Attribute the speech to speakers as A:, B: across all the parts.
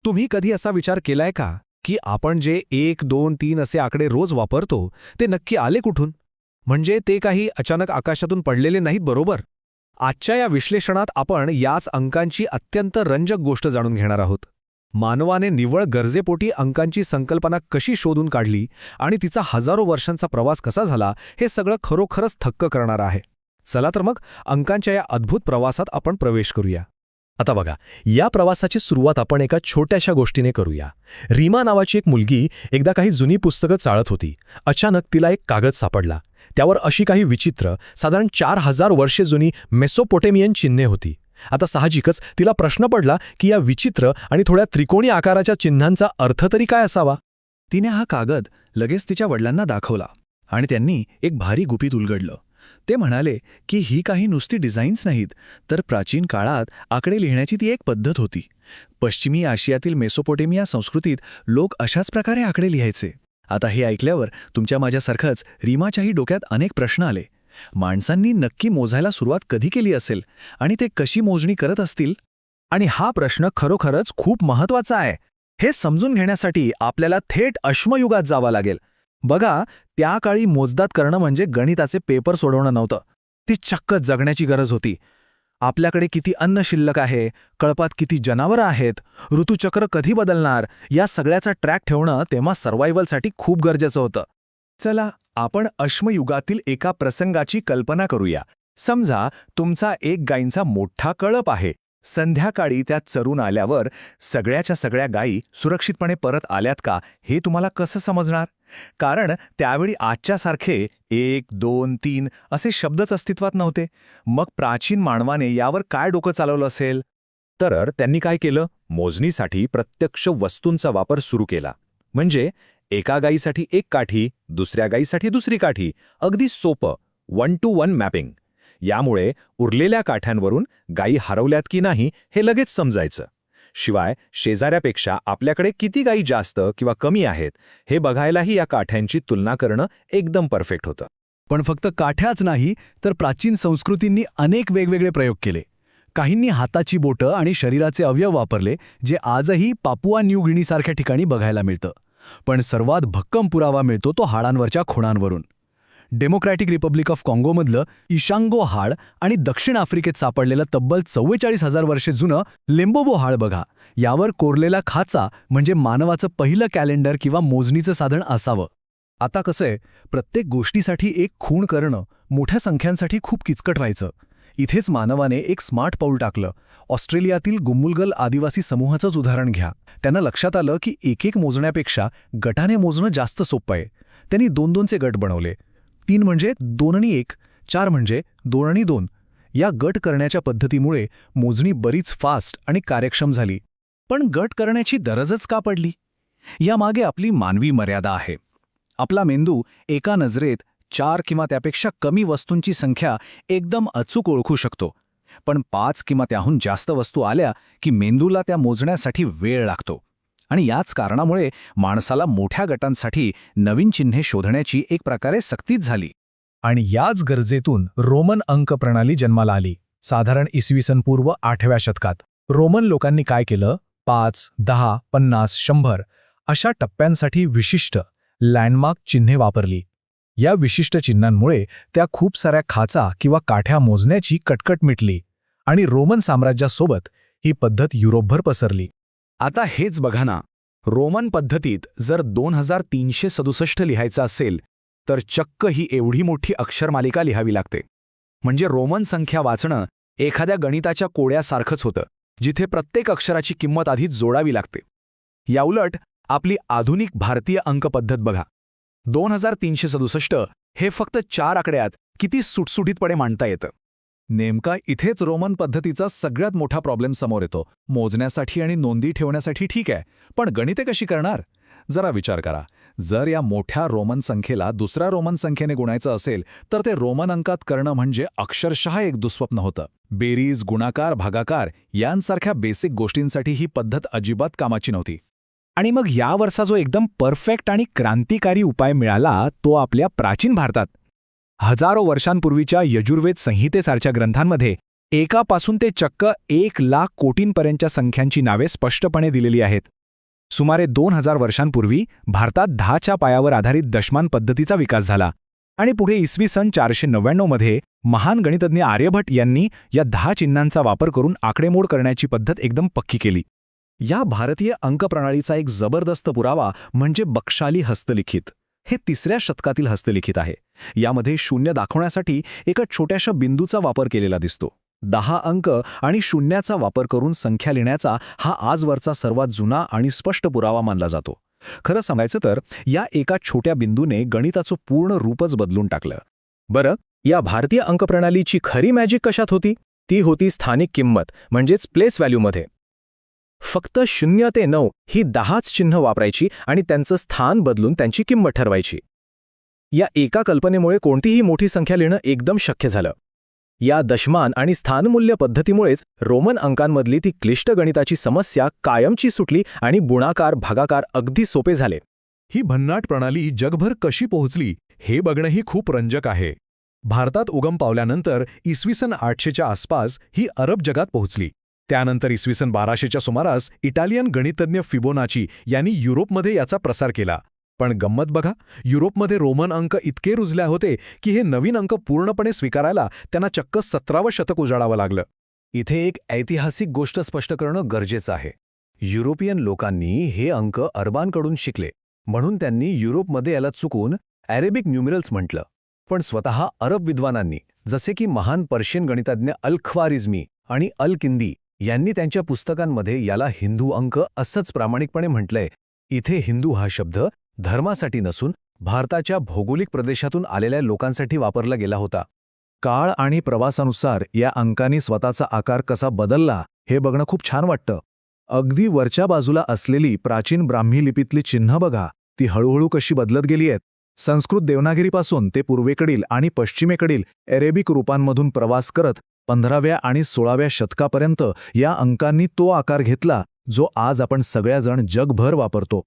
A: तुम्ही कधी असा विचार केलाय का की आपण जे 1, 2, 3 असे आकडे रोज वापरतो ते नक्की आले कुठून? म्हणजे ते काही अचानक आकाशातून पडलेले नाहीत, बरोबर? आजच्या या विश्लेषणात आपण याच अंकांची अत्यंत रंजक गोष्ट जाणून घेणार आहोत. मानवाने निव्वळ गरजेपोटी अंकांची संकल्पना कशी शोधून काढली आणि तिचा हजारो वर्षांचा प्रवास कसा झाला, हे सगळं खरोखरच थक्क करणारं आहे. चला तर मग अंकांच्या या अद्भुत प्रवासात आपण प्रवेश करूया.
B: आता बघा, या प्रवासाची सुरुवात आपण एका छोट्याशा गोष्टीने करूया. रीमा नावाची एक मुलगी एकदा काही जुनी पुस्तकं चाळत होती. अचानक तिला एक कागद सापडला. त्यावर अशी काही विचित्र, साधारण 4000 वर्षे जुनी मेसोपोटेमियन चिन्हे होती. आता साहजिकच तिला प्रश्न पडला की या विचित्र आणि थोड्या त्रिकोणी आकाराच्या चिन्हांचा अर्थ तरी काय असावा.
C: तिने हा कागद लगेच तिच्या वडिलांना दाखवला आणि त्यांनी एक भारी गुपित उलगडलं. ते म्हणाले की ही काही नुसती डिझाईन्स नाहीत, तर प्राचीन काळात आकडे लिहिण्याची ती एक पद्धत होती. पश्चिमी आशियातील मेसोपोटेमिया संस्कृतीत लोक अशाच प्रकारे आकडे लिहायचे. आता हे ऐकल्यावर तुमच्या माझ्यासारखंच रीमाच्याही डोक्यात अनेक प्रश्न आले. माणसांनी नक्की मोजायला सुरुवात कधी केली असेल आणि ते कशी मोजणी करत असतील?
A: आणि हा प्रश्न खरोखरच खूप महत्त्वाचा आहे. हे समजून घेण्यासाठी आपल्याला थेट अश्मयुगात जावं लागेल. बघा, त्या काळी मोजदाद करणं म्हणजे गणिताचे पेपर सोडवणं नव्हतं. ती चक्क जगण्याची गरज होती. आपल्याकडे किती अन्न शिल्लक आहे, कळपात किती जनावरं आहेत, ऋतुचक्र कधी बदलणार, या सगळ्याचा ट्रॅक ठेवणं तेव्हा सर्व्हायव्हलसाठी खूप गरजेचं होतं.
C: चला, आपण अश्मयुगातील एका प्रसंगाची कल्पना करूया. समजा तुमचा एक गायींचा मोठा कळप आहे. संध्याकाळी त्या चरून आल्यावर सगळ्याच्या सगळ्या गायी सुरक्षितपणे परत आल्यात का हे तुम्हाला कसं समजणार? कारण त्यावेळी आजच्यासारखे 1, 2, 3 असे शब्दच अस्तित्वात नव्हते. मग प्राचीन मानवाने यावर काय डोकं चालवलं असेल?
B: तर त्यांनी काय केलं? मोजणीसाठी प्रत्यक्ष वस्तूंचा वापर सुरू केला. म्हणजे एका गायीसाठी एक काठी, दुसऱ्या गायीसाठी दुसरी काठी. अगदी सोपं 1 to 1 मॅपिंग. यामुळे उरलेल्या काठ्यांवरून गायी हरवल्यात की नाही हे लगेच समजायचं. शिवाय शेजाऱ्यापेक्षा आपल्याकडे किती गायी जास्त किंवा कमी आहेत हे बघायलाही या काठ्यांची तुलना करणं एकदम परफेक्ट होतं.
D: पण फक्त काठ्याच नाही, तर प्राचीन संस्कृतींनी अनेक वेगवेगळे प्रयोग केले. काहींनी हाताची बोटं आणि शरीराचे अवयव वापरले, जे आजही पापुआ न्यू गिनीसारख्या ठिकाणी बघायला मिळतं. पण सर्वात भक्कम पुरावा मिळतो तो हाडांवरच्या खुणांवरून. डेमोक्रॅटिक रिपब्लिक ऑफ काँगोमधलं इशांगो हाड आणि दक्षिण आफ्रिकेत सापडलेलं तब्बल 44,000 वर्षे जुनं लेम्बोबो हाड बघा. यावर कोरलेला खाचा म्हणजे मानवाचं पहिलं कॅलेंडर किंवा मोजणीचं साधन असावं. आता कसंय, प्रत्येक गोष्टीसाठी एक खूण करणं मोठ्या संख्यांसाठी खूप किचकट व्हायचं. इथेच मानवाने एक स्मार्ट पाऊल टाकलं. ऑस्ट्रेलियातील गुम्मुलगल आदिवासी समूहाचंच उदाहरण घ्या. त्यांना लक्षात आलं की एक मोजण्यापेक्षा गटाने मोजणं जास्त सोपं आहे. त्यांनी 2-2चे गट बनवले. 3 म्हणजे 2 आणि 1, 4 म्हणजे 2 आणि 2. या गट करण्याच्या पद्धतीमुळे मोजणी बरीच फास्ट आणि कार्यक्षम झाली.
C: पण गट करण्याची गरजच का पडली? यामागे आपली मानवी मर्यादा आहे. आपला मेंदू एका नजरेत 4 किंवा त्यापेक्षा कमी वस्तूंची संख्या एकदम अचूक ओळखू शकतो. पण 5 किंवा त्याहून जास्त वस्तू आल्या की मेंदूला त्या मोजण्यासाठी वेळ लागतो. आणि याच कारणामुळे माणसाला मोठ्या गटांसाठी नवीन चिन्हे शोधण्याची एक प्रकारे सक्तीच झाली.
A: आणि याच गरजेतून रोमन अंक प्रणाली जन्माला आली. साधारण इसवी पूर्व 8व्या शतकात रोमन लोकांनी काय केलं? 5, 10, 50, 100 अशा टप्प्यांसाठी विशिष्ट लँडमार्क चिन्हे वापरली. या विशिष्ट चिन्हांमुळे त्या खूप साऱ्या खाचा किंवा काठ्या मोजण्याची कटकट मिटली आणि रोमन साम्राज्यासोबत ही पद्धत युरोपभर पसरली.
C: आता हेच बघा ना, रोमन पद्धतीत जर 2367 लिहायचं असेल तर चक्क ही एवढी मोठी अक्षरमालिका लिहावी लागते. म्हणजे रोमन संख्या वाचणं एखाद्या गणिताच्या कोड्यासारखंच होतं, जिथे प्रत्येक अक्षराची किंमत आधी जोडावी लागते. याउलट आपली आधुनिक भारतीय अंक पद्धत बघा. 2367 हे फक्त 4 आकड्यात किती सुटसुटीतपणे मांडता येतं.
D: नेमका इथेच रोमन पद्धतीचा सगळ्यात मोठा प्रॉब्लेम समोर येतो. मोजण्यासाठी आणि नोंदी ठेवण्यासाठी ठीक आहे, पण गणिते कशी करणार? जरा विचार करा. जर या मोठ्या रोमन संख्येला दुसऱ्या रोमन संख्येने गुणायचं असेल तर ते रोमन अंकात करणं म्हणजे अक्षरशः एक दुःस्वप्न होतं. बेरीज, गुणाकार, भागाकार यांसारख्या बेसिक गोष्टींसाठी ही पद्धत अजिबात कामाची नव्हती.
A: आणि मग यावरचा जो एकदम परफेक्ट आणि क्रांतिकारी उपाय मिळाला तो आपल्या प्राचीन भारतात. हजारो वर्षांपूर्वीच्या यजुर्वेद संहितेसारख्या ग्रंथांमध्ये एकापासून ते चक्क 1 लाख कोटींपर्यंतच्या संख्यांची नावे स्पष्टपणे दिलेली आहेत. सुमारे 2000 वर्षांपूर्वी भारतात 10च्या पायावर आधारित दशमान पद्धतीचा विकास झाला आणि पुढे इसवी सन 499 मध्ये महान गणितज्ञ आर्यभट्ट यांनी या 10 चिन्हांचा वापर करून आकडेमोड करण्याची पद्धत एकदम पक्की केली.
C: या भारतीय अंकप्रणालीचा एक जबरदस्त पुरावा म्हणजे बक्षाली हस्तलिखित. हे 3ऱ्या शतकातील हस्तलिखित आहे. यामध्ये शून्य दाखवण्यासाठी एका छोट्याशा बिंदूचा वापर केलेला दिसतो. 10 अंक आणि शून्याचा वापर करून संख्या लिहिण्याचा हा आजवरचा सर्वात जुना आणि स्पष्ट पुरावा मानला जातो. खरं सांगायचं तर या एका छोट्या बिंदूने गणिताचं पूर्ण रूपच बदलून टाकलं. बरं, या भारतीय अंकप्रणालीची खरी मॅजिक कशात होती? ती होती स्थानिक किंमत म्हणजेच प्लेस व्हॅल्यूमध्ये. फक्त 0 ते 9 ही 10च चिन्ह वापरायची आणि त्यांचं स्थान बदलून त्यांची किंमत ठरवायची. या एका कल्पनेमुळे कोणतीही मोठी संख्या लिहिणं एकदम शक्य झालं. या दशमान आणि स्थानमूल्य पद्धतीमुळेच रोमन अंकांमधली ती क्लिष्ट गणिताची समस्या कायमची सुटली आणि गुणाकार भागाकार अगदी सोपे झाले.
D: ही भन्नाट प्रणाली जगभर कशी पोहोचली हे बघणंही खूप रंजक आहे. भारतात उगम पावल्यानंतर इसवी सन 800च्या आसपास ही अरब जगात पोहोचली. त्यानंतर इसवी सन 1200च्या सुमारास इटालियन गणितज्ञ फिबोनाची यांनी युरोपमध्ये याचा प्रसार केला. पण गंमत बघा, युरोपमध्ये रोमन अंक इतके रुजले होते की हे नवीन अंक पूर्णपणे स्वीकारायला त्यांना चक्क 17वं शतक उजाडावं लागलं.
C: इथे एक ऐतिहासिक गोष्ट स्पष्ट करणं गरजेचं आहे. युरोपियन लोकांनी हे अंक अरबांकडून शिकले म्हणून त्यांनी युरोपमध्ये याला चुकून अरेबिक न्यूमरल्स म्हटलं. पण स्वतः अरब विद्वानांनी जसे की महान पर्शियन गणितज्ञ अल-ख्वारिझमी आणि अल-किंदी यांनी त्यांच्या पुस्तकांमध्ये याला हिंदू अंक असंच प्रामाणिकपणे म्हटलंय. इथे हिंदू हा शब्द धर्मासाठी नसून भारताच्या भौगोलिक प्रदेशातून आलेल्या लोकांसाठी वापरला गेला होता. काळ आणि प्रवासानुसार या अंकांनी स्वतःचा आकार कसा बदलला हे बघणं खूप छान वाटतं. अगदी वरच्या बाजूला असलेली प्राचीन ब्राह्मी लिपीतली चिन्ह बघा, ती हळूहळू कशी बदलत गेली आहेत. संस्कृत देवनागरीपासून ते पूर्वेकडील आणि पश्चिमेकडील अरेबिक रूपांमधून प्रवास करत 15व्या आणि 16व्या शतकापर्यंत या अंकांनी तो आकार घेतला जो आज आपण सगळ्याजण जगभर वापरतो.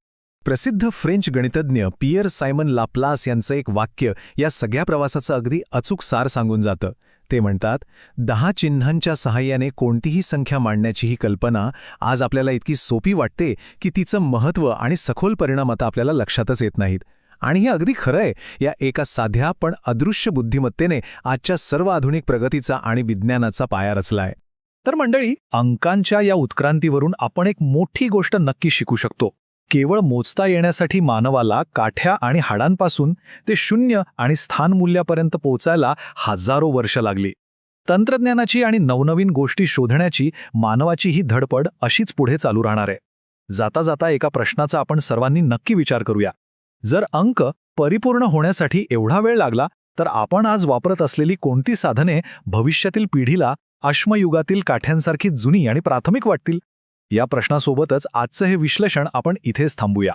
C: प्रसिद्ध फ्रेंच गणितज्ञ पियर सायमन लाप्लास यांचं एक वाक्य या सगळ्या प्रवासाचं अगदी अचूक सार सांगून जातं. ते म्हणतात, 10 चिन्हांच्या सहाय्याने कोणतीही संख्या मांडण्याची ही कल्पना आज आपल्याला इतकी सोपी वाटते की तिचं महत्त्व आणि सखोल परिणाम आता आपल्याला लक्षातच येत नाहीत. आणि हे अगदी खरं आहे. या एका साध्या पण अदृश्य बुद्धिमत्तेने आजच्या सर्व आधुनिक प्रगतीचा आणि विज्ञानाचा पाया रचलाय. तर मंडळी, अंकांच्या या उत्क्रांतीवरून आपण एक मोठी गोष्ट नक्की शिकू शकतो. केवळ मोजता येण्यासाठी मानवाला काठ्या आणि हाडांपासून ते शून्य आणि स्थानमूल्यापर्यंत पोहोचायला हजारो वर्ष लागली. तंत्रज्ञानाची आणि नवनवीन गोष्टी शोधण्याची मानवाची ही धडपड अशीच पुढे चालू राहणार आहे. जाता जाता एका प्रश्नाचा आपण सर्वांनी नक्की विचार करूया. जर अंक परिपूर्ण होण्यासाठी एवढा वेळ लागला तर आपण आज वापरत असलेली कोणती साधने भविष्यातील पिढीला अश्मयुगातील काठ्यांसारखी जुनी आणि प्राथमिक वाटतील? या प्रश्नासोबतच आजचं हे विश्लेषण आपण इथेच थांबूया.